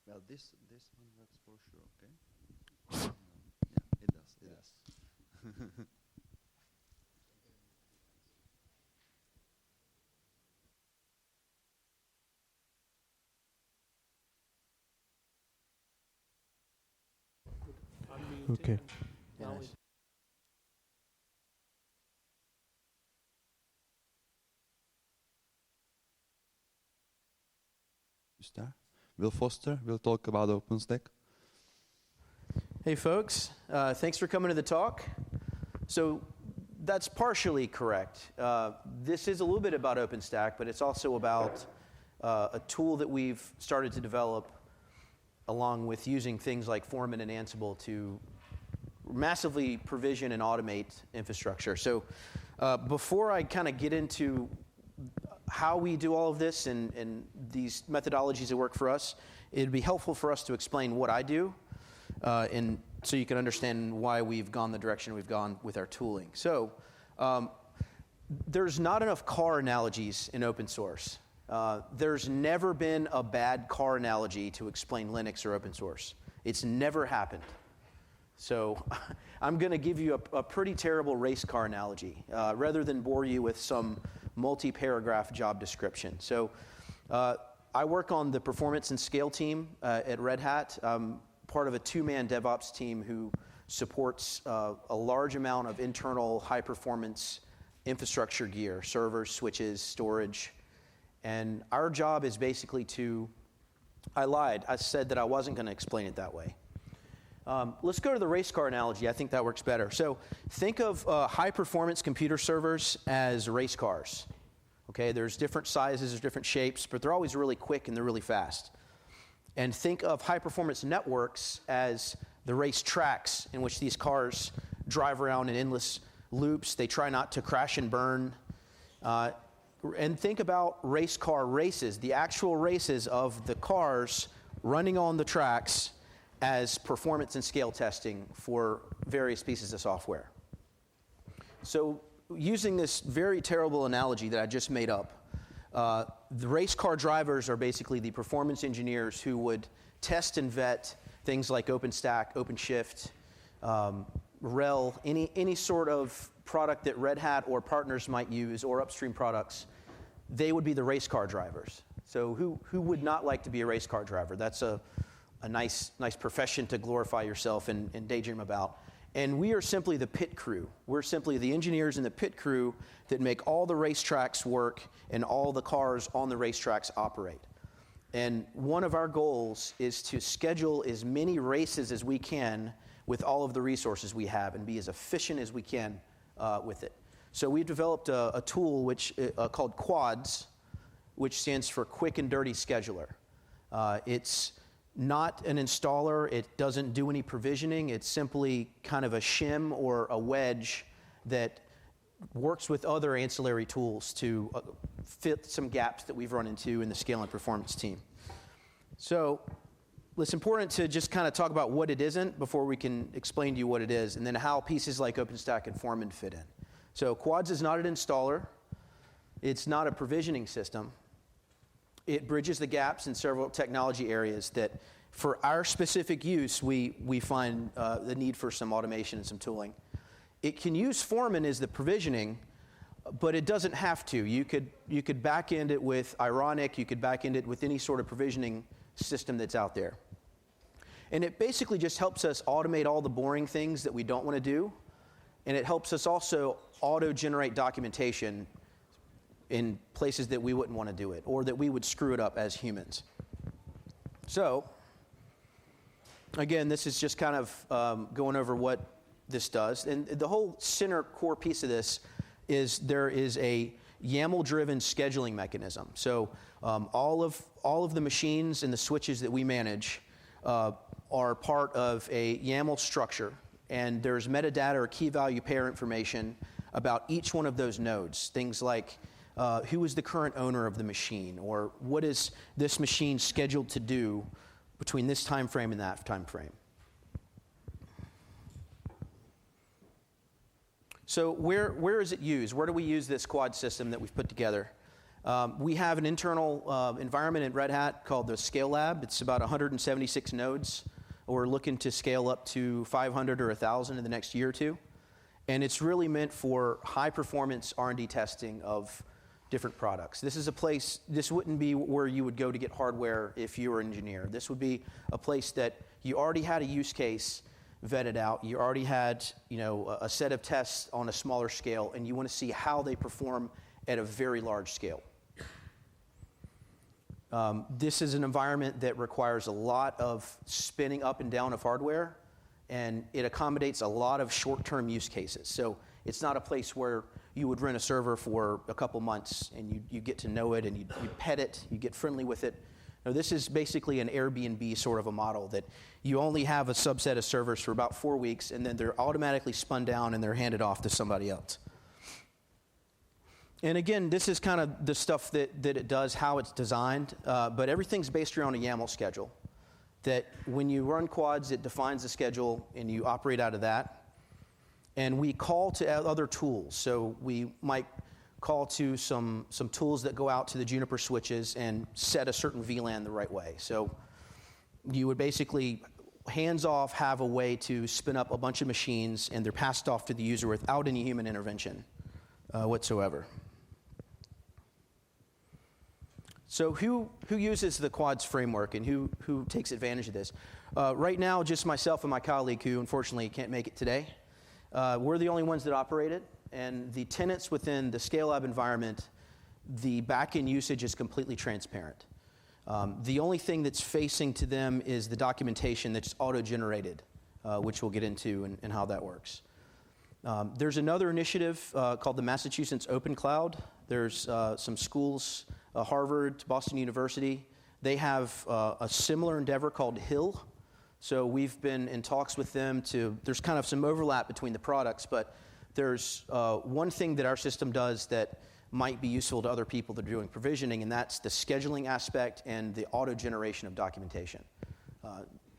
Well, this one works for sure, okay? Yeah, it does. It does. Okay. Yeah, nice. Will Foster will talk about OpenStack. Hey folks, thanks for coming to the talk. So that's partially correct. This is a little bit about OpenStack, but it's also about a tool that we've started to develop along with using things like Foreman and Ansible to massively provision and automate infrastructure. So before I kind of get into how we do all of this and these methodologies that work for us, it'd be helpful for us to explain what I do, and so you can understand why we've gone the direction we've gone with our tooling. So there's not enough car analogies in open source. There's never been a bad car analogy to explain Linux or open source. It's never happened. So I'm going to give you a pretty terrible race car analogy rather than bore you with some multi-paragraph job description. So I work on the performance and scale team at Red Hat. I'm part of a two-man DevOps team who supports a large amount of internal high-performance infrastructure gear, servers, switches, storage. And our job is basically to, I lied. I said that I wasn't going to explain it that way. Let's go to the race car analogy. I think that works better. So think of high-performance computer servers as race cars. Okay, there's different sizes, there's different shapes, but they're always really quick and they're really fast. And think of high-performance networks as the race tracks in which these cars drive around in endless loops. They try not to crash and burn. And think about race car races, the actual races of the cars running on the tracks as performance and scale testing for various pieces of software. So using this very terrible analogy that I just made up, the race car drivers are basically the performance engineers who would test and vet things like OpenStack, OpenShift, RHEL, any sort of product that Red Hat or partners might use, or upstream products. They would be the race car drivers. So who would not like to be a race car driver? That's a nice profession to glorify yourself and daydream about. And we are simply the pit crew. We're simply the engineers in the pit crew that make all the racetracks work and all the cars on the racetracks operate. And one of our goals is to schedule as many races as we can with all of the resources we have and be as efficient as we can with it. So we've developed a tool called QUADS, which stands for Quick and Dirty Scheduler. It's not an installer. It doesn't do any provisioning. It's simply kind of a shim or a wedge that works with other ancillary tools to fit some gaps that we've run into in the scale and performance team. So it's important to just kind of talk about what it isn't before we can explain to you what it is, and then how pieces like OpenStack and Foreman fit in. So QUADS is not an installer. It's not a provisioning system. It bridges the gaps in several technology areas that, for our specific use, we find the need for some automation and some tooling. It can use Foreman as the provisioning, but it doesn't have to. You could back-end it with Ironic. You could back-end it with any sort of provisioning system that's out there. And it basically just helps us automate all the boring things that we don't want to do, and it helps us also auto-generate documentation in places that we wouldn't want to do it, or that we would screw it up as humans. So, again, this is just kind of going over what this does. And the whole center core piece of this is there is a YAML-driven scheduling mechanism. So all of the machines and the switches that we manage are part of a YAML structure. And there's metadata or key value pair information about each one of those nodes. Things like who is the current owner of the machine, or what is this machine scheduled to do between this time frame and that time frame. So where is it used? Where do we use this QUAD system that we've put together? We have an internal environment at Red Hat called the Scale Lab. It's about 176 nodes. We're looking to scale up to 500 or 1,000 in the next year or two. And it's really meant for high-performance R&D testing of different products. This is a place, this wouldn't be where you would go to get hardware if you were an engineer. This would be a place that you already had a use case vetted out. You already had, a set of tests on a smaller scale, and you want to see how they perform at a very large scale. This is an environment that requires a lot of spinning up and down of hardware, and it accommodates a lot of short-term use cases. So it's not a place where you would rent a server for a couple months and you get to know it and you pet it, you get friendly with it. No, this is basically an Airbnb sort of a model that you only have a subset of servers for about 4 weeks, and then they're automatically spun down and they're handed off to somebody else. And again, this is kind of the stuff that it does, how it's designed, but everything's based around a YAML schedule. That when you run QUADS, it defines the schedule and you operate out of that. And we call to other tools. So we might call to some tools that go out to the Juniper switches and set a certain VLAN the right way. So you would basically, hands-off, have a way to spin up a bunch of machines, and they're passed off to the user without any human intervention whatsoever. So who uses the QUADS framework and who takes advantage of this? Right now, just myself and my colleague, who unfortunately can't make it today. We're the only ones that operate it, and the tenants within the Scale Lab environment, the back-end usage is completely transparent. The only thing that's facing to them is the documentation that's auto-generated, which we'll get into and how that works. There's another initiative called the Massachusetts Open Cloud. There's some schools, Harvard, Boston University. They have a similar endeavor called HIL. So we've been in talks with them there's kind of some overlap between the products, but there's one thing that our system does that might be useful to other people that are doing provisioning, and that's the scheduling aspect and the auto-generation of documentation.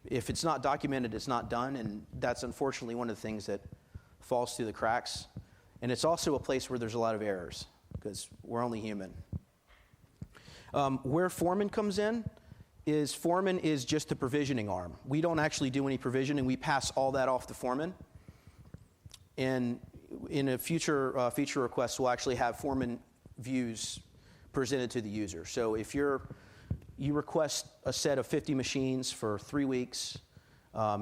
If it's not documented, it's not done, and that's unfortunately one of the things that falls through the cracks. And it's also a place where there's a lot of errors, because we're only human. Where Foreman comes in is Foreman is just the provisioning arm. We don't actually do any provisioning. We pass all that off to Foreman. And in a future feature request, we'll actually have Foreman views presented to the user. So if you request a set of 50 machines for 3 weeks,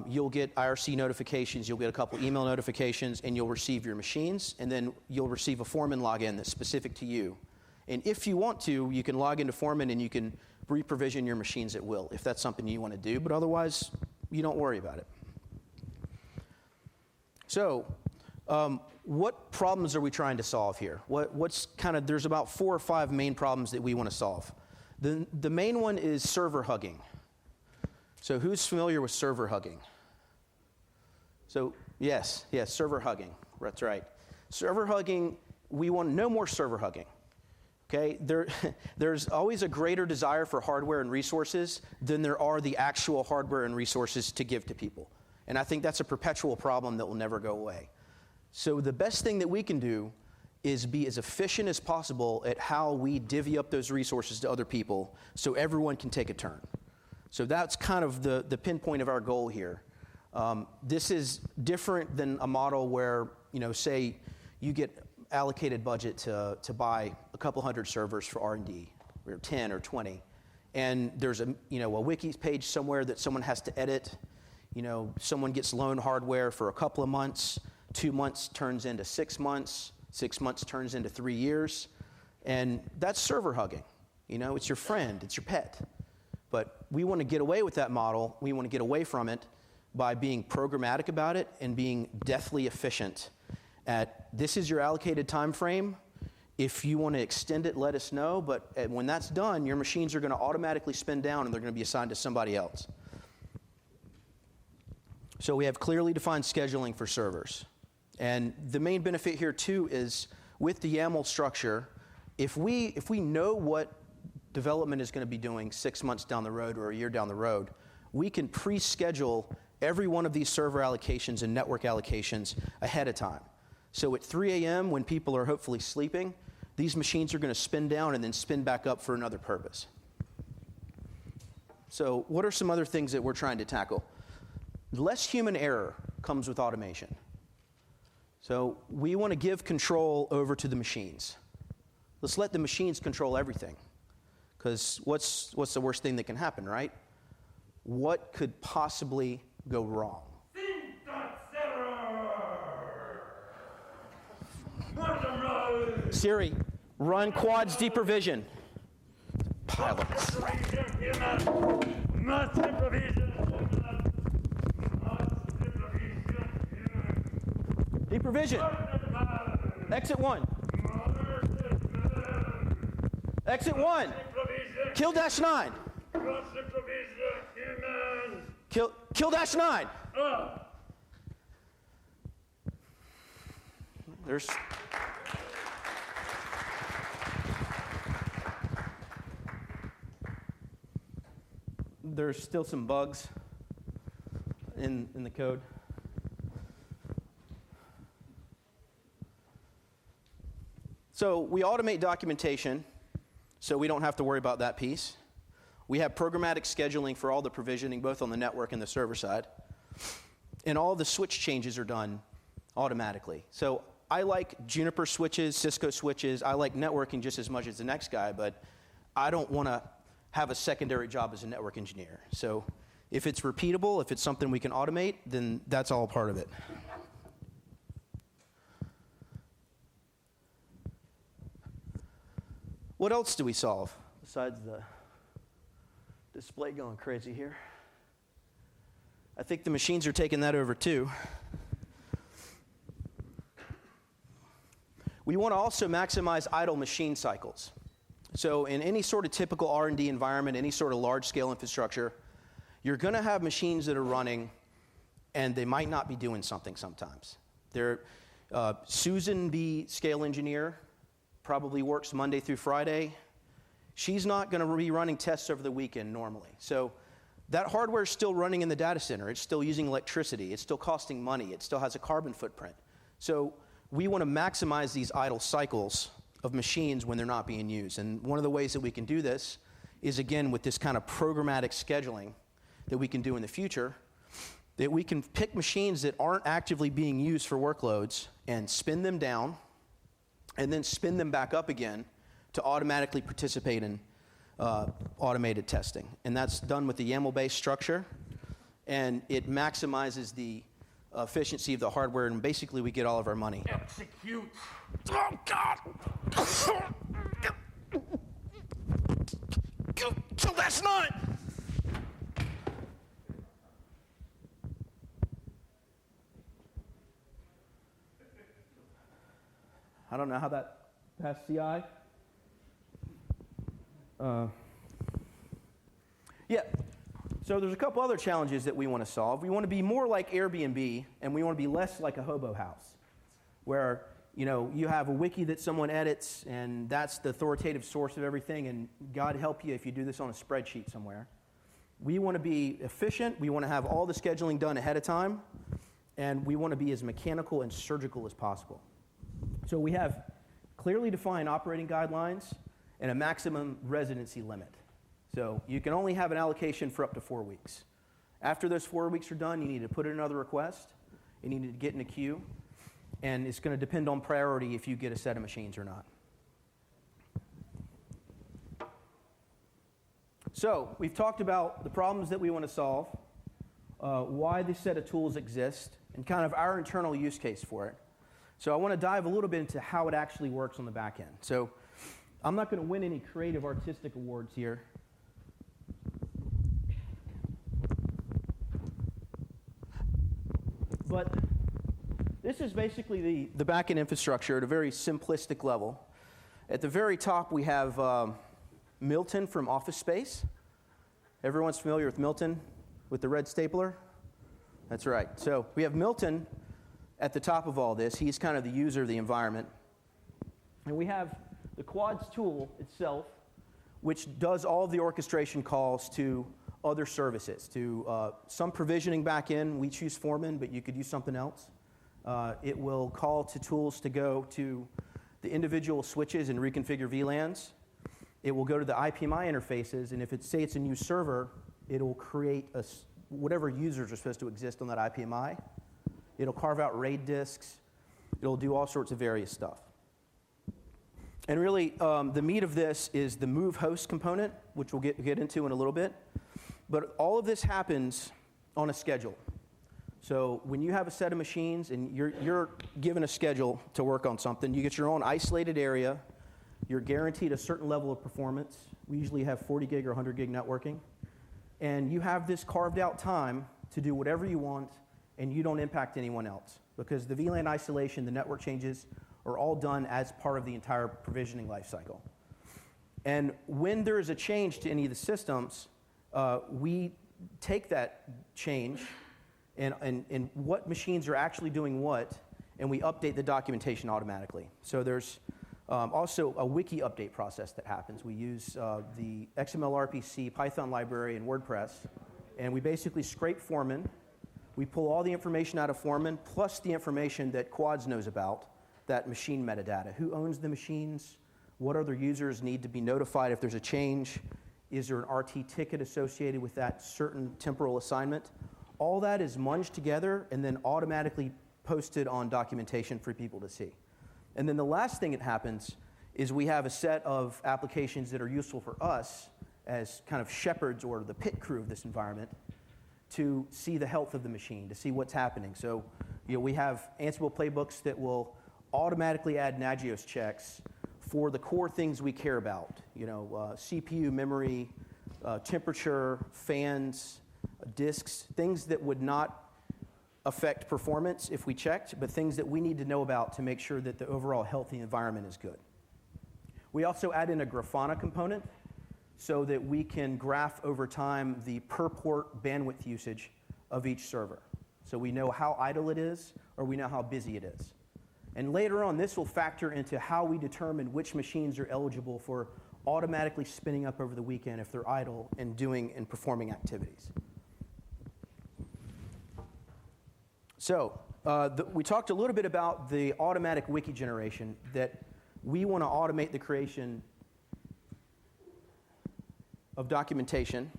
you'll get IRC notifications, you'll get a couple email notifications, and you'll receive your machines, and then you'll receive a Foreman login that's specific to you. And if you want to, you can log into Foreman and you can re-provision your machines at will, if that's something you want to do, but otherwise, you don't worry about it. So, what problems are we trying to solve here? There's about 4 or 5 main problems that we want to solve. The main one is server hugging. So who's familiar with server hugging? So yes, server hugging, that's right. Server hugging, we want no more server hugging. Okay, there's always a greater desire for hardware and resources than there are the actual hardware and resources to give to people. And I think that's a perpetual problem that will never go away. So the best thing that we can do is be as efficient as possible at how we divvy up those resources to other people so everyone can take a turn. So that's kind of the pinpoint of our goal here. This is different than a model where, say you get allocated budget to buy a couple hundred servers for R&D, or 10 or 20, and there's a wiki page somewhere that someone has to edit. Someone gets loaned hardware for a couple of months, 2 months turns into 6 months, 6 months turns into 3 years, and that's server hugging. It's your friend, it's your pet. But we want to get away with that model. We want to get away from it by being programmatic about it and being deathly efficient at this is your allocated time frame. If you want to extend it, let us know. But when that's done, your machines are going to automatically spin down and they're going to be assigned to somebody else. So we have clearly defined scheduling for servers. And the main benefit here too is with the YAML structure, if we know what development is going to be doing 6 months down the road or a year down the road, we can pre-schedule every one of these server allocations and network allocations ahead of time. So at 3 a.m. when people are hopefully sleeping, these machines are going to spin down and then spin back up for another purpose. So what are some other things that we're trying to tackle? Less human error comes with automation. So we want to give control over to the machines. Let's let the machines control everything. Because what's the worst thing that can happen, right? What could possibly go wrong? Siri, run QUADS deprovision. Pilots. Deprovision. Exit 1. Exit 1. Kill dash 9. Kill dash 9. There's still some bugs in the code. So we automate documentation, so we don't have to worry about that piece. We have programmatic scheduling for all the provisioning, both on the network and the server side. And all the switch changes are done automatically. So I like Juniper switches, Cisco switches. I like networking just as much as the next guy, but I don't want to have a secondary job as a network engineer. So if it's repeatable, if it's something we can automate, then that's all part of it. What else do we solve besides the display going crazy here? I think the machines are taking that over too. We want to also maximize idle machine cycles. So in any sort of typical R&D environment, any sort of large-scale infrastructure, you're going to have machines that are running, and they might not be doing something sometimes. Susan, the scale engineer, probably works Monday through Friday. She's not going to be running tests over the weekend normally. So that hardware is still running in the data center. It's still using electricity. It's still costing money. It still has a carbon footprint. So we want to maximize these idle cycles of machines when they're not being used. And one of the ways that we can do this is, again, with this kind of programmatic scheduling that we can do in the future, that we can pick machines that aren't actively being used for workloads and spin them down and then spin them back up again to automatically participate in automated testing. And that's done with the YAML-based structure, and it maximizes the efficiency of the hardware, and basically we get all of our money. Execute. Oh, God! Kill that 9! I don't know how that passed CI. Yeah. So there's a couple other challenges that we want to solve. We want to be more like Airbnb, and we want to be less like a hobo house, where you have a wiki that someone edits, and that's the authoritative source of everything, and God help you if you do this on a spreadsheet somewhere. We want to be efficient. We want to have all the scheduling done ahead of time, and we want to be as mechanical and surgical as possible. So we have clearly defined operating guidelines and a maximum residency limit. So you can only have an allocation for up to 4 weeks. After those 4 weeks are done, you need to put in another request. You need to get in a queue. And it's going to depend on priority if you get a set of machines or not. So we've talked about the problems that we want to solve, why this set of tools exist, and kind of our internal use case for it. So I want to dive a little bit into how it actually works on the back end. So I'm not going to win any creative artistic awards here. But this is basically the back-end infrastructure at a very simplistic level. At the very top, we have Milton from Office Space. Everyone's familiar with Milton with the red stapler? That's right. So we have Milton at the top of all this. He's kind of the user of the environment. And we have the QUADS tool itself, which does all of the orchestration calls to other services, to some provisioning back in. We choose Foreman, but you could use something else. It will call to tools to go to the individual switches and reconfigure VLANs. It will go to the IPMI interfaces, and if say it's a new server, it'll create whatever users are supposed to exist on that IPMI. It'll carve out RAID disks. It'll do all sorts of various stuff. And really, the meat of this is the move host component, which we'll get into in a little bit. But all of this happens on a schedule. So when you have a set of machines and you're given a schedule to work on something, you get your own isolated area. You're guaranteed a certain level of performance. We usually have 40 gig or 100 gig networking. And you have this carved out time to do whatever you want, and you don't impact anyone else. Because the VLAN isolation, the network changes, are all done as part of the entire provisioning lifecycle. And when there is a change to any of the systems, we take that change and what machines are actually doing what, and we update the documentation automatically. So there's also a wiki update process that happens. We use the XML RPC Python library in WordPress, and we basically scrape Foreman. We pull all the information out of Foreman, plus the information that QUADS knows about, that machine metadata. Who owns the machines? What other users need to be notified if there's a change? Is there an RT ticket associated with that certain temporal assignment? All that is munged together and then automatically posted on documentation for people to see. And then the last thing that happens is we have a set of applications that are useful for us as kind of shepherds or the pit crew of this environment to see the health of the machine, to see what's happening. So we have Ansible playbooks that will automatically add Nagios checks for the core things we care about. CPU, memory, temperature, fans, disks, things that would not affect performance if we checked, but things that we need to know about to make sure that the overall healthy environment is good. We also add in a Grafana component so that we can graph over time the per port bandwidth usage of each server. So we know how idle it is, or we know how busy it is. And later on, this will factor into how we determine which machines are eligible for automatically spinning up over the weekend if they're idle and doing and performing activities. So we talked a little bit about the automatic wiki generation, that we want to automate the creation of documentation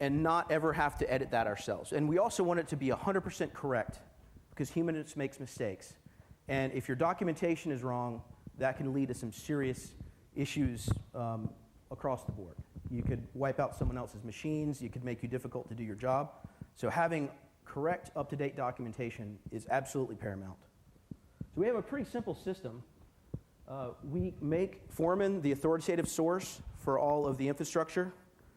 and not ever have to edit that ourselves. And we also want it to be 100% correct, because humans makes mistakes. And if your documentation is wrong, that can lead to some serious issues across the board. You could wipe out someone else's machines. You could make you difficult to do your job. So having correct, up-to-date documentation is absolutely paramount. So we have a pretty simple system. We make Foreman the authoritative source for all of the infrastructure,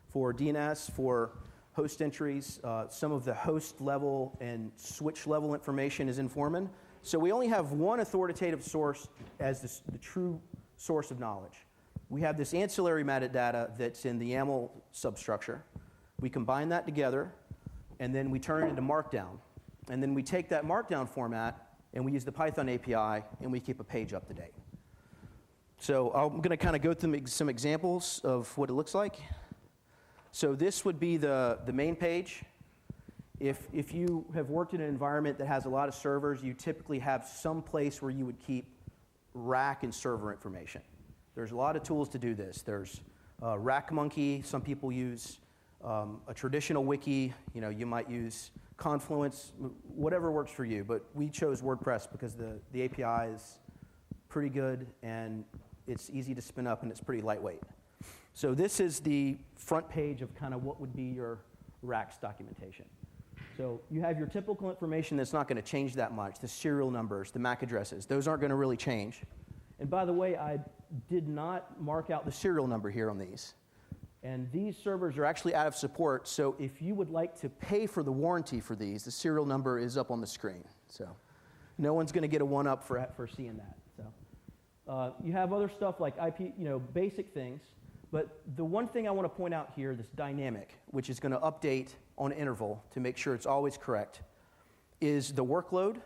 for DNS, for host entries. Some of the host level and switch level information is in Foreman. So we only have one authoritative source as the true source of knowledge. We have this ancillary metadata that's in the YAML substructure. We combine that together, and then we turn it into Markdown. And then we take that Markdown format, and we use the Python API, and we keep a page up to date. So I'm going to kind of go through some examples of what it looks like. So this would be the main page. If you have worked in an environment that has a lot of servers, you typically have some place where you would keep rack and server information. There's a lot of tools to do this. There's RackMonkey. Some people use a traditional wiki. You might use Confluence, whatever works for you. But we chose WordPress because the API is pretty good, and it's easy to spin up, and it's pretty lightweight. So this is the front page of kind of what would be your racks documentation. So you have your typical information that's not going to change that much, the serial numbers, the MAC addresses. Those aren't going to really change. And by the way, I did not mark out the serial number here on these. And these servers are actually out of support, so if you would like to pay for the warranty for these, the serial number is up on the screen. So no one's going to get a one-up for seeing that. So you have other stuff like IP, basic things. But the one thing I want to point out here, this dynamic, which is going to update on interval to make sure it's always correct, is the workload.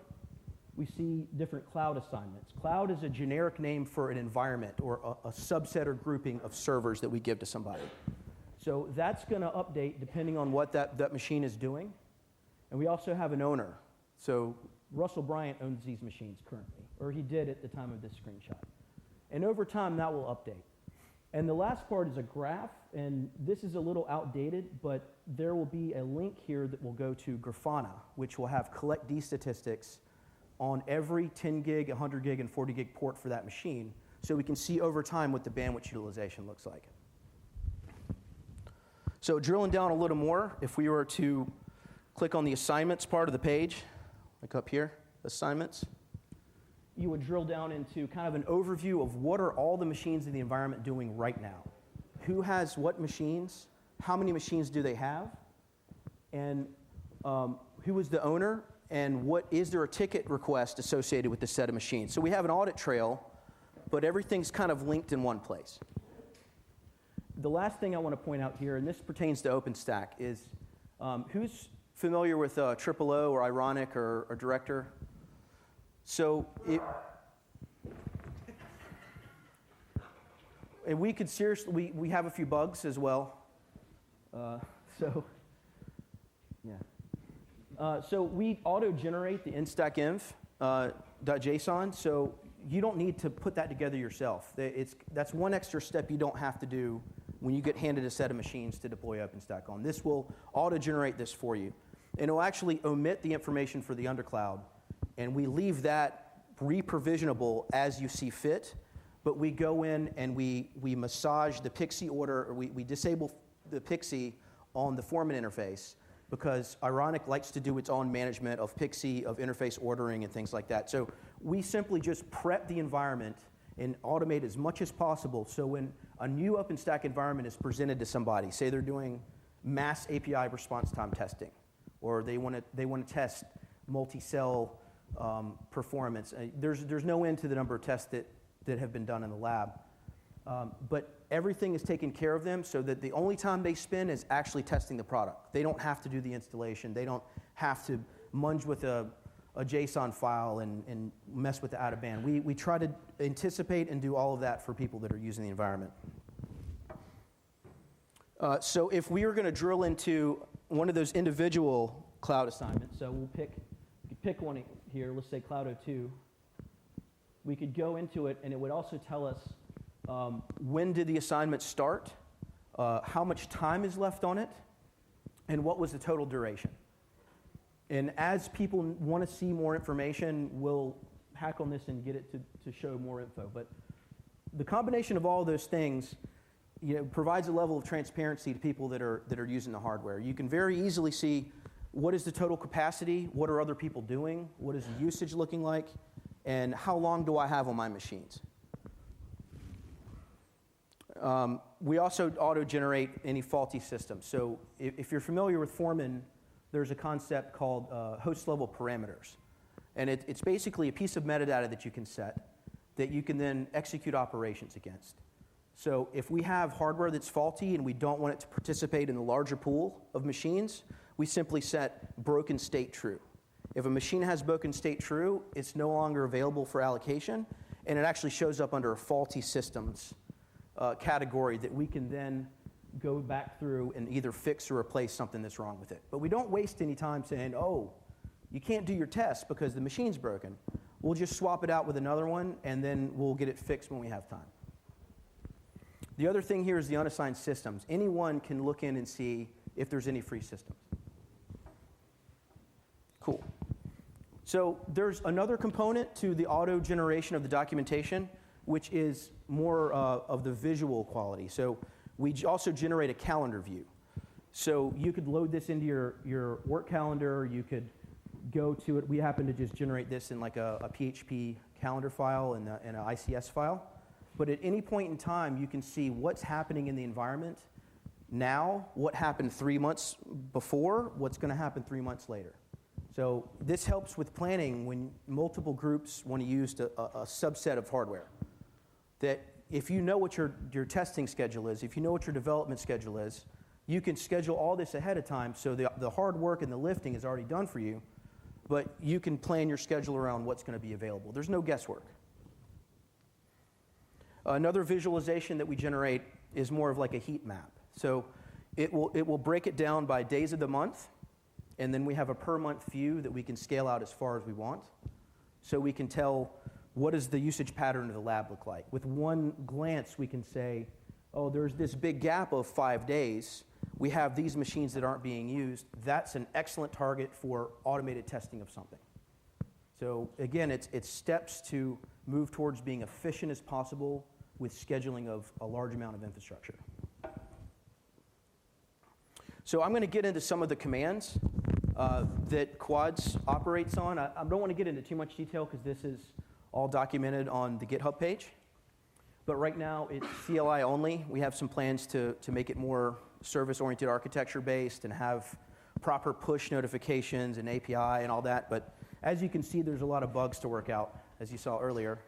We see different cloud assignments. Cloud is a generic name for an environment or a subset or grouping of servers that we give to somebody. So that's going to update depending on what that machine is doing. And we also have an owner. So Russell Bryant owns these machines currently, or he did at the time of this screenshot. And over time, that will update. And the last part is a graph, and this is a little outdated, but there will be a link here that will go to Grafana, which will have collect D statistics on every 10 gig, 100 gig, and 40 gig port for that machine, so we can see over time what the bandwidth utilization looks like. So drilling down a little more, if we were to click on the assignments part of the page, like up here, assignments, you would drill down into kind of an overview of what are all the machines in the environment doing right now. Who has what machines? How many machines do they have? And who is the owner? And what is there a ticket request associated with the set of machines? So we have an audit trail, but everything's kind of linked in one place. The last thing I want to point out here, and this pertains to OpenStack, is who's familiar with OOO or Ironic or Director? So and we could seriously, we have a few bugs as well. So we auto-generate the instackinf.json, so you don't need to put that together yourself. That's one extra step you don't have to do when you get handed a set of machines to deploy OpenStack on. This will auto-generate this for you. And it will actually omit the information for the undercloud, and we leave that reprovisionable as you see fit, but we go in and we massage the PXE order, or we disable the PXE on the foreman interface, because Ironic likes to do its own management of PXE, of interface ordering and things like that. So we simply just prep the environment and automate as much as possible, so when a new OpenStack environment is presented to somebody, say they're doing mass API response time testing, or they want to test multi-cell performance. There's no end to the number of tests that have been done in the lab. But everything is taken care of them so that the only time they spend is actually testing the product. They don't have to do the installation. They don't have to munge with a JSON file and mess with the out of band. We try to anticipate and do all of that for people that are using the environment. So if we were going to drill into one of those individual cloud assignments, so we could pick one here, let's say Cloud 02. We could go into it, and it would also tell us when did the assignment start, how much time is left on it, and what was the total duration. And as people want to see more information, we'll hack on this and get it to show more info. But the combination of all those things, provides a level of transparency to people that are using the hardware. You can very easily see what is the total capacity, what are other people doing, what is the usage looking like, and how long do I have on my machines. We also auto-generate any faulty systems. So if you're familiar with Foreman, there's a concept called host-level parameters. And it's basically a piece of metadata that you can set that you can then execute operations against. So if we have hardware that's faulty and we don't want it to participate in the larger pool of machines, we simply set broken state true. If a machine has broken state true, it's no longer available for allocation, and it actually shows up under a faulty systems category that we can then go back through and either fix or replace something that's wrong with it. But we don't waste any time saying, oh, you can't do your test because the machine's broken. We'll just swap it out with another one, and then we'll get it fixed when we have time. The other thing here is the unassigned systems. Anyone can look in and see if there's any free systems. Cool. So there's another component to the auto generation of the documentation, which is more of the visual quality. So we also generate a calendar view. So you could load this into your work calendar. You could go to it. We happen to just generate this in like a PHP calendar file and an ICS file. But at any point in time, you can see what's happening in the environment now, what happened 3 months before, what's going to happen 3 months later. So this helps with planning when multiple groups want to use a subset of hardware. That if you know what your testing schedule is, if you know what your development schedule is, you can schedule all this ahead of time so the hard work and the lifting is already done for you, but you can plan your schedule around what's going to be available. There's no guesswork. Another visualization that we generate is more of like a heat map. So it will break it down by days of the month, and then we have a per month view that we can scale out as far as we want. So we can tell what does the usage pattern of the lab look like? With one glance, we can say, oh, there's this big gap of 5 days. We have these machines that aren't being used. That's an excellent target for automated testing of something. So again, it's steps to move towards being efficient as possible with scheduling of a large amount of infrastructure. So I'm going to get into some of the commands that QUADS operates on. I don't want to get into too much detail because this is all documented on the GitHub page. But right now, it's CLI only. We have some plans to make it more service-oriented architecture-based and have proper push notifications and API and all that. But as you can see, there's a lot of bugs to work out, as you saw earlier.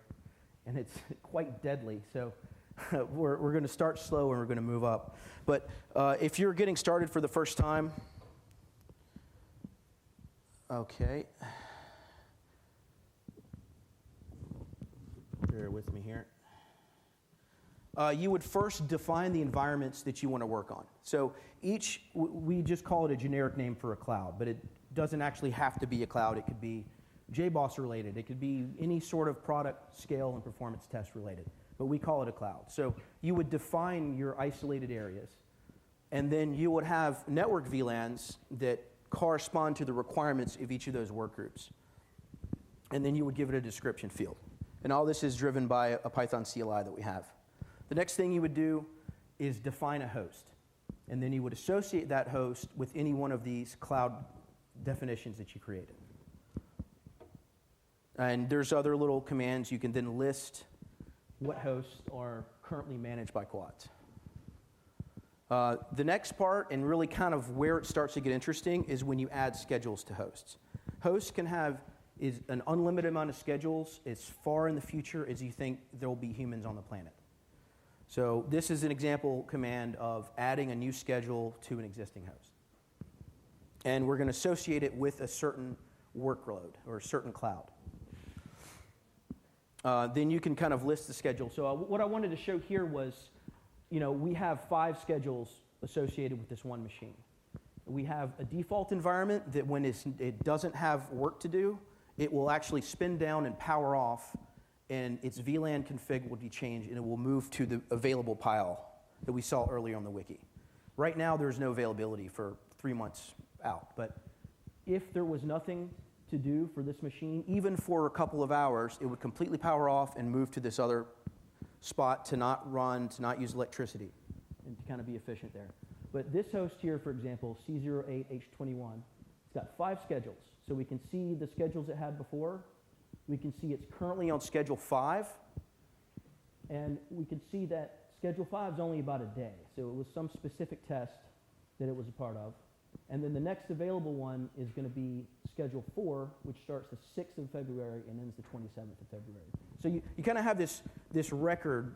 And it's quite deadly. So we're going to start slow and we're going to move up. But if you're getting started for the first time, okay. Bear with me here. You would first define the environments that you want to work on. So we just call it a generic name for a cloud, but it doesn't actually have to be a cloud. It could be JBoss related. It could be any sort of product scale and performance test related, but we call it a cloud. So you would define your isolated areas, and then you would have network VLANs that correspond to the requirements of each of those work groups. And then you would give it a description field. And all this is driven by a Python CLI that we have. The next thing you would do is define a host. And then you would associate that host with any one of these cloud definitions that you created. And there's other little commands. You can then list what hosts are currently managed by QUADS. The next part, and really kind of where it starts to get interesting, is when you add schedules to hosts. Hosts can have an unlimited amount of schedules as far in the future as you think there will be humans on the planet. So this is an example command of adding a new schedule to an existing host. And we're going to associate it with a certain workload or a certain cloud. Then you can kind of list the schedule. So what I wanted to show here was, we have 5 schedules associated with this one machine. We have a default environment that when it doesn't have work to do, it will actually spin down and power off, and its VLAN config will be changed, and it will move to the available pile that we saw earlier on the wiki. Right now, there's no availability for 3 months out, but if there was nothing to do for this machine, even for a couple of hours, it would completely power off and move to this other spot to not run, to not use electricity, and to kind of be efficient there. But this host here, for example, C08H21, it's got 5 schedules. So we can see the schedules it had before. We can see it's currently on schedule 5. And we can see that schedule 5 is only about a day. So it was some specific test that it was a part of. And then the next available one is going to be schedule 4, which starts the 6th of February and ends the 27th of February. So you kind of have this record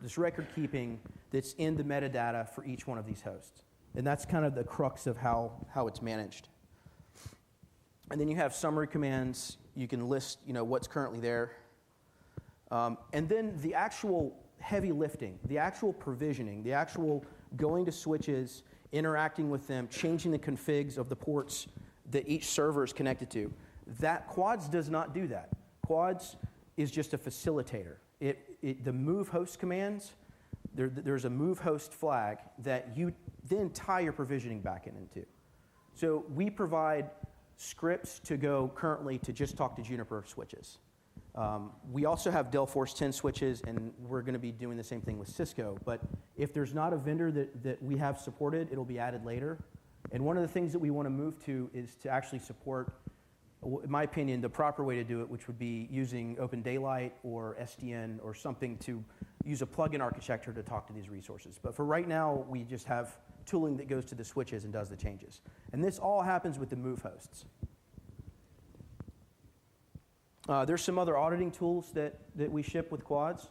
keeping that's in the metadata for each one of these hosts. And that's kind of the crux of how it's managed. And then you have summary commands. You can list, what's currently there. And then the actual heavy lifting, the actual provisioning, the actual going to switches, interacting with them, changing the configs of the ports that each server is connected to. That QUADS does not do that. QUADS is just a facilitator. The move host commands, there's a move host flag that you then tie your provisioning backend into. So we provide scripts to go currently to just talk to Juniper switches. We also have Dell Force 10 switches, and we're going to be doing the same thing with Cisco. But if there's not a vendor that we have supported, it'll be added later. And one of the things that we want to move to is to actually support, in my opinion, the proper way to do it, which would be using Open Daylight or SDN or something to use a plugin architecture to talk to these resources. But for right now, we just have tooling that goes to the switches and does the changes. And this all happens with the move hosts. There's some other auditing tools that we ship with QUADS.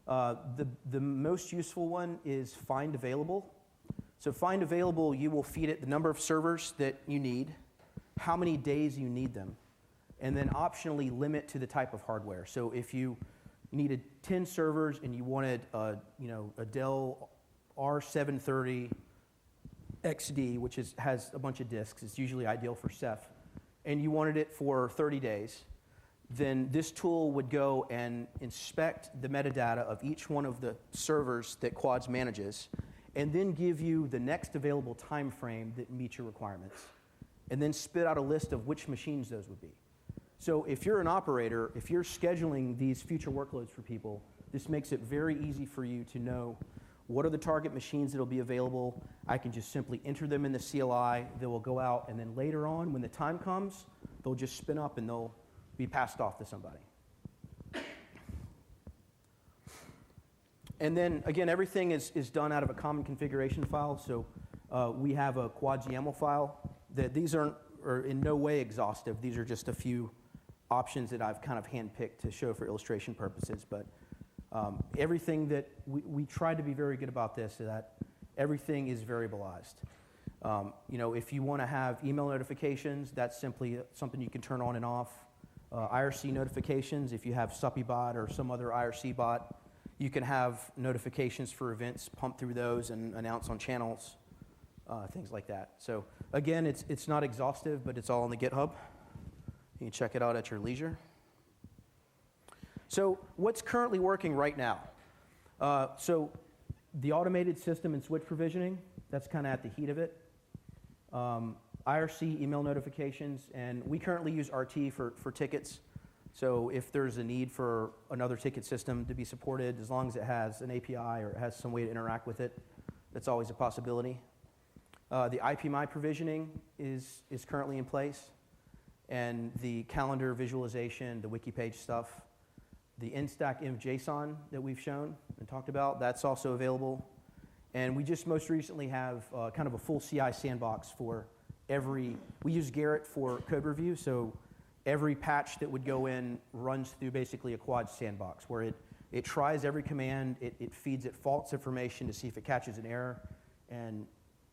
The most useful one is find available. So find available, you will feed it the number of servers that you need, how many days you need them, and then optionally limit to the type of hardware. So if you needed 10 servers and you wanted a Dell R730 XD, which has a bunch of disks, it's usually ideal for Ceph, and you wanted it for 30 days, then this tool would go and inspect the metadata of each one of the servers that QUADS manages, and then give you the next available time frame that meets your requirements, and then spit out a list of which machines those would be. So if you're an operator, if you're scheduling these future workloads for people, this makes it very easy for you to know what are the target machines that will be available. I can just simply enter them in the CLI, they will go out, and then later on, when the time comes, they'll just spin up and they'll be passed off to somebody. And then, again, everything is done out of a common configuration file. So we have a QUADS YAML file. These are in no way exhaustive. These are just a few options that I've kind of handpicked to show for illustration purposes. But everything that we try to be very good about this, so that everything is variabilized. If you want to have email notifications, that's simply something you can turn on and off. IRC notifications, if you have SuppyBot or some other IRC bot, you can have notifications for events, pump through those and announce on channels, things like that. So again, it's not exhaustive, but it's all on the GitHub. You can check it out at your leisure. So what's currently working right now? So the automated system and switch provisioning, that's kind of at the heat of it. IRC email notifications, and we currently use RT for tickets. So if there's a need for another ticket system to be supported, as long as it has an API or it has some way to interact with it, that's always a possibility. The Ipmi Provisioning is currently in place, and the calendar visualization, the wiki page stuff, the instack env JSON that we've shown and talked about, that's also available. And we just most recently have kind of a full CI sandbox for we use Garrett for code review, so every patch that would go in runs through basically a QUADS sandbox where it tries every command, it feeds it false information to see if it catches an error, and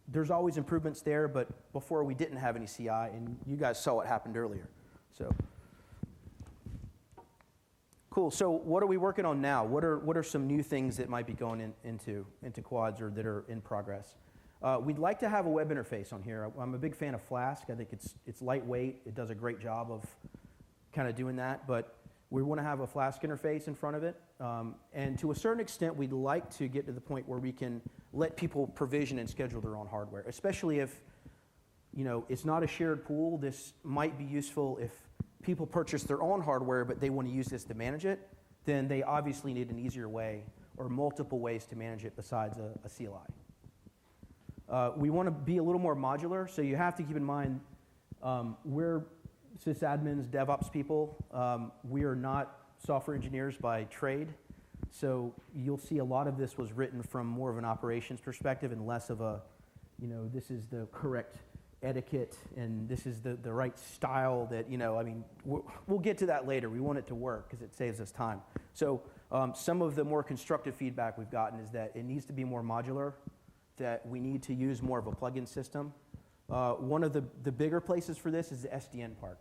there's always improvements there, but before we didn't have any CI, and you guys saw what happened earlier. So cool. So what are we working on now? What are some new things that might be going into QUADS or that are in progress? We'd like to have a web interface on here. I'm a big fan of Flask. I think it's lightweight. It does a great job of kind of doing that, but we want to have a Flask interface in front of it. And to a certain extent, we'd like to get to the point where we can let people provision and schedule their own hardware, especially if it's not a shared pool. This might be useful if people purchase their own hardware, but they want to use this to manage it, then they obviously need an easier way or multiple ways to manage it besides a CLI. We want to be a little more modular, so you have to keep in mind we're sysadmins, DevOps people. We are not software engineers by trade, so you'll see a lot of this was written from more of an operations perspective and less of a, this is the correct etiquette and this is the right style that, we'll get to that later. We want it to work because it saves us time. So some of the more constructive feedback we've gotten is that it needs to be more modular, that we need to use more of a plugin system. One of the bigger places for this is the SDN part.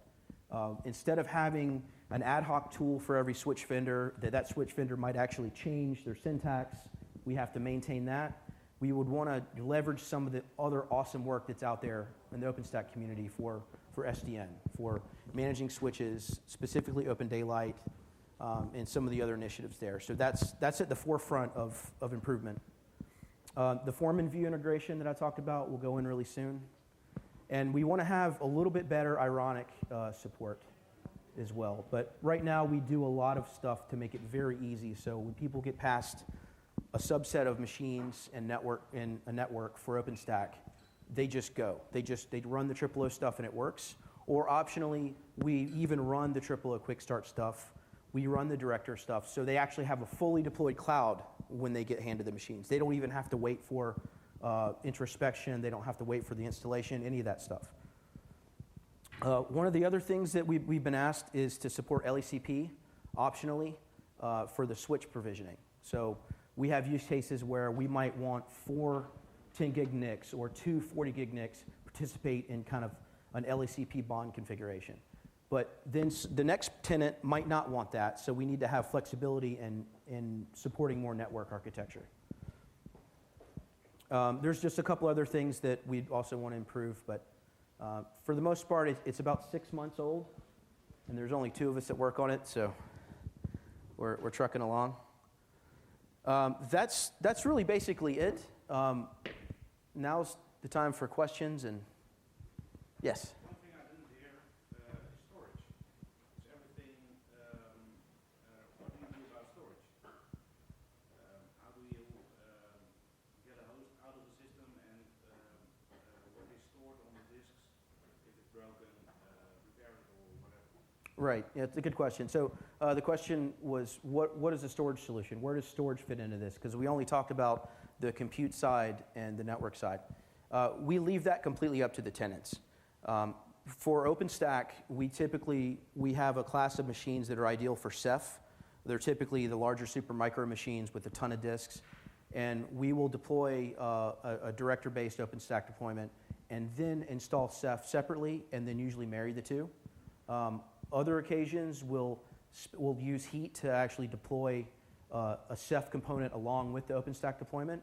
Instead of having an ad hoc tool for every switch vendor, that switch vendor might actually change their syntax, we have to maintain that. We would want to leverage some of the other awesome work that's out there in the OpenStack community for SDN, for managing switches, specifically Open Daylight, and some of the other initiatives there. So that's at the forefront of improvement. The form and view integration that I talked about will go in really soon. And we want to have a little bit better ironic support as well. But right now we do a lot of stuff to make it very easy. So when people get past a subset of machines and a network for OpenStack, they just go. They run the O stuff and it works. Or optionally, we even run the O quick start stuff. We run the director stuff, so they actually have a fully deployed cloud when they get handed the machines. They don't even have to wait for introspection. They don't have to wait for the installation, any of that stuff. One of the other things that we've been asked is to support LECP optionally for the switch provisioning. So we have use cases where we might want 4 10 gig NICs or 2 40 gig NICs participate in kind of an LECP bond configuration. But then the next tenant might not want that, so we need to have flexibility in supporting more network architecture. There's just a couple other things that we'd also want to improve, but for the most part, it's about 6 months old. and there's only 2 of us that work on it, so we're trucking along. That's really basically it. Now's the time for questions, and yes? One thing I didn't hear is storage. Is everything, what do you do about storage? How do you get a host out of the system, and what is stored on the disks if it's broken, repair it or whatever? Right, yeah, it's a good question. So the question was, what is a storage solution? Where does storage fit into this? Because we only talked about the compute side and the network side. We leave that completely up to the tenants. For Openstack, we have a class of machines that are ideal for Ceph. They're typically the larger Supermicro machines with a ton of disks. And we will deploy a director-based OpenStack deployment and then install Ceph separately and then usually marry the two. Other occasions, we'll use Heat to actually deploy a Ceph component along with the OpenStack deployment.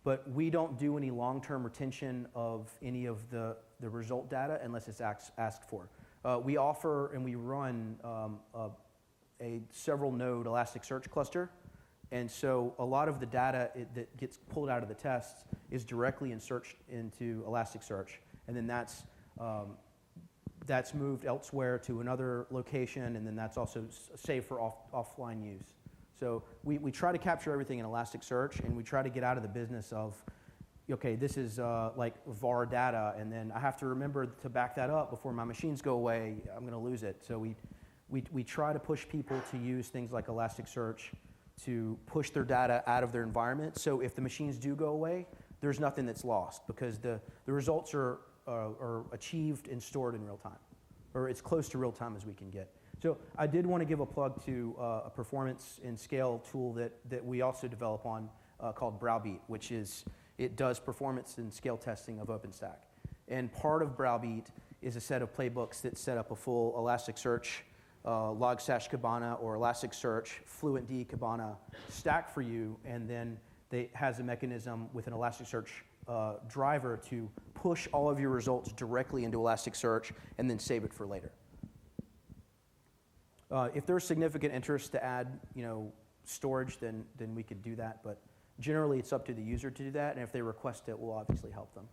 But we don't do any long-term retention of any of the result data unless it's asked for. We offer and we run a several node Elasticsearch cluster. And so a lot of the data that gets pulled out of the tests is directly inserted into Elasticsearch. And then that's moved elsewhere to another location, and then that's also saved for offline use. So we try to capture everything in Elasticsearch, and we try to get out of the business of, okay, this is like var data, and then I have to remember to back that up before my machines go away. I'm going to lose it. So we try to push people to use things like Elasticsearch to push their data out of their environment. So if the machines do go away, there's nothing that's lost because the results are achieved and stored in real time, or as close to real time as we can get. So I did want to give a plug to a performance and scale tool that we also develop on called Browbeat, which it does performance and scale testing of OpenStack. And part of Browbeat is a set of playbooks that set up a full Elasticsearch Logstash Kibana or Elasticsearch FluentD Kibana stack for you, and then it has a mechanism with an Elasticsearch driver to push all of your results directly into Elasticsearch and then save it for later. If there's significant interest to add, storage, then we could do that. But generally, it's up to the user to do that, and if they request it, we'll obviously help them.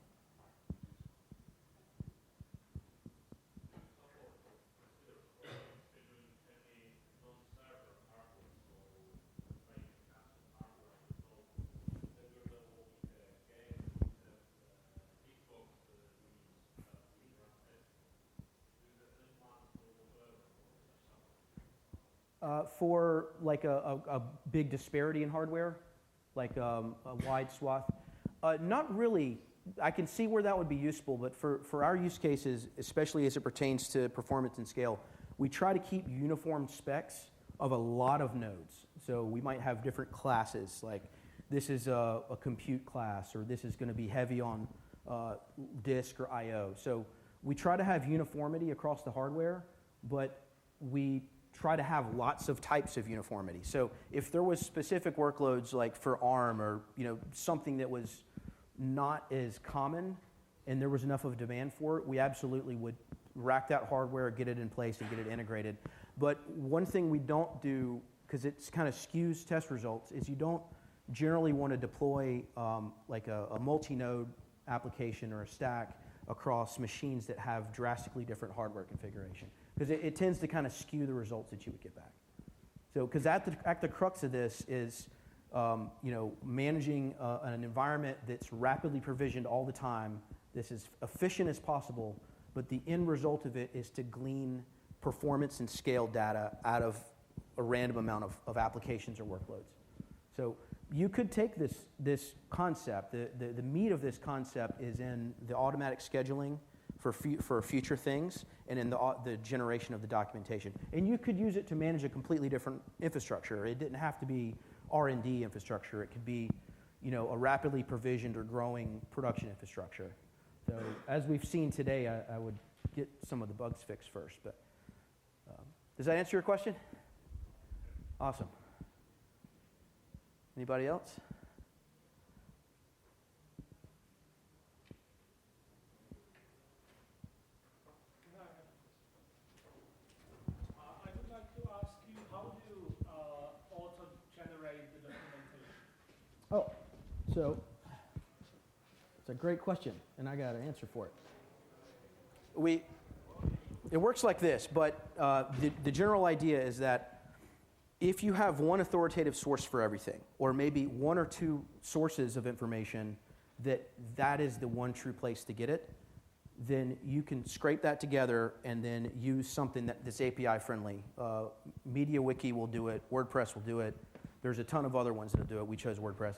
For like a big disparity in hardware, like a wide swath, not really. I can see where that would be useful, but for our use cases, especially as it pertains to performance and scale, we try to keep uniform specs of a lot of nodes. So we might have different classes, like this is a compute class, or this is going to be heavy on disk or I/O. So we try to have uniformity across the hardware, but we try to have lots of types of uniformity. So if there was specific workloads like for ARM or something that was not as common and there was enough of a demand for it, we absolutely would rack that hardware, get it in place, and get it integrated. But one thing we don't do, because it kind of skews test results, is you don't generally want to deploy like a multi-node application or a stack across machines that have drastically different hardware configuration, because it tends to kind of skew the results that you would get back. So, because at the crux of this is, managing an environment that's rapidly provisioned all the time. This is efficient as possible, but the end result of it is to glean performance and scale data out of a random amount of applications or workloads. So you could take this concept, the meat of this concept is in the automatic scheduling for future things and in the generation of the documentation. And you could use it to manage a completely different infrastructure. It didn't have to be R&D infrastructure. It could be, a rapidly provisioned or growing production infrastructure. So as we've seen today, I would get some of the bugs fixed first. But does that answer your question? Awesome. Anybody else? So, it's a great question, and I got an answer for it. It works like this, but the general idea is that if you have one authoritative source for everything, or maybe one or two sources of information that is the one true place to get it, then you can scrape that together and then use something that's API friendly. MediaWiki will do it, WordPress will do it. There's a ton of other ones that do it. We chose WordPress.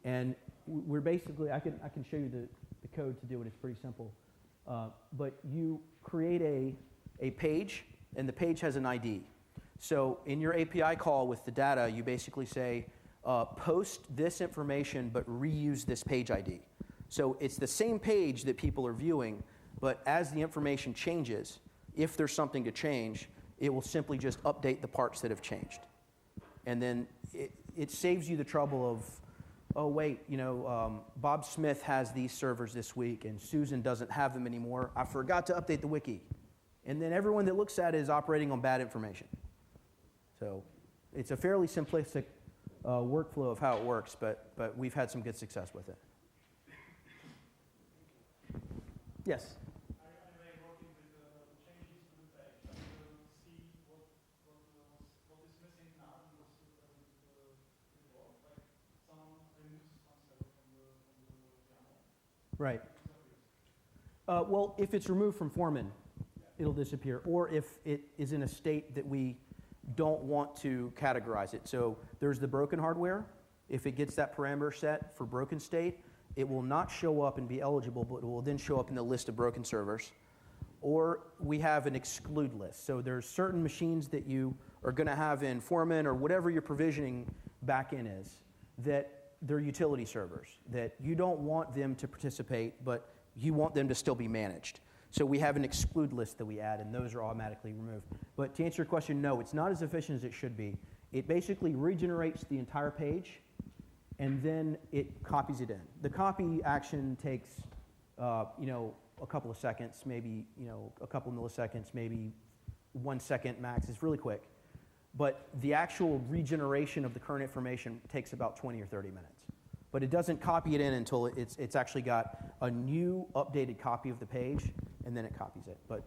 And we're basically, I can show you the code to do it. It's pretty simple. But you create a page, and the page has an ID. So in your API call with the data, you basically say, post this information, but reuse this page ID. So it's the same page that people are viewing, but as the information changes, if there's something to change, it will simply just update the parts that have changed. And then it saves you the trouble of, oh, wait, Bob Smith has these servers this week, and Susan doesn't have them anymore. I forgot to update the wiki. And then everyone that looks at it is operating on bad information. So it's a fairly simplistic workflow of how it works, but we've had some good success with it. Yes? Are they working with the changes to the page to see what is missing now and what's before? Like someone removes some stuff from the YAML. Right. Well, if it's removed from Foreman, it'll disappear. Or if it is in a state that we don't want to categorize it. So there's the broken hardware. If it gets that parameter set for broken state, it will not show up and be eligible, but it will then show up in the list of broken servers. Or we have an exclude list. So there's certain machines that you are going to have in Foreman or whatever your provisioning backend is, that they're utility servers, that you don't want them to participate, but you want them to still be managed. So we have an exclude list that we add, and those are automatically removed. But to answer your question, no, it's not as efficient as it should be. It basically regenerates the entire page, and then it copies it in. The copy action takes, a couple of seconds, maybe, a couple of milliseconds, maybe 1 second max. It's really quick. But the actual regeneration of the current information takes about 20 or 30 minutes. But it doesn't copy it in until it's actually got a new updated copy of the page, and then it copies it. But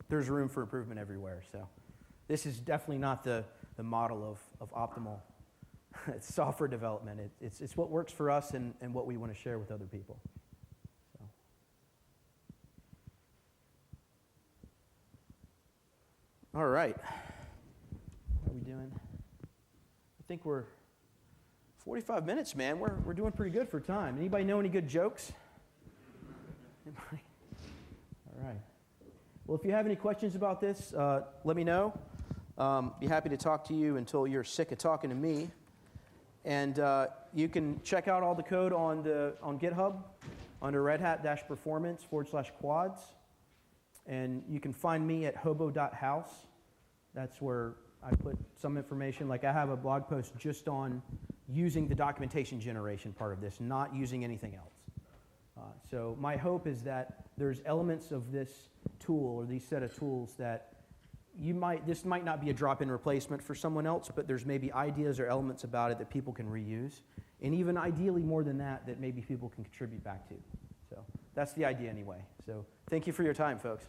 there's room for improvement everywhere. So this is definitely not the model of optimal software development. It's what works for us and what we want to share with other people. So. All right. How are we doing? I think we're 45 minutes, man. We're doing pretty good for time. Anybody know any good jokes? Anybody? All right. Well, if you have any questions about this, let me know. Be happy to talk to you until you're sick of talking to me. And you can check out all the code on GitHub under Red Hat-performance/QUADS. And you can find me at hobo.house. That's where I put some information. Like I have a blog post just on using the documentation generation part of this, not using anything else. So my hope is that there's elements of this tool or these set of tools that this might not be a drop-in replacement for someone else, but there's maybe ideas or elements about it that people can reuse. And even ideally more than that maybe people can contribute back to. So that's the idea anyway. So thank you for your time, folks.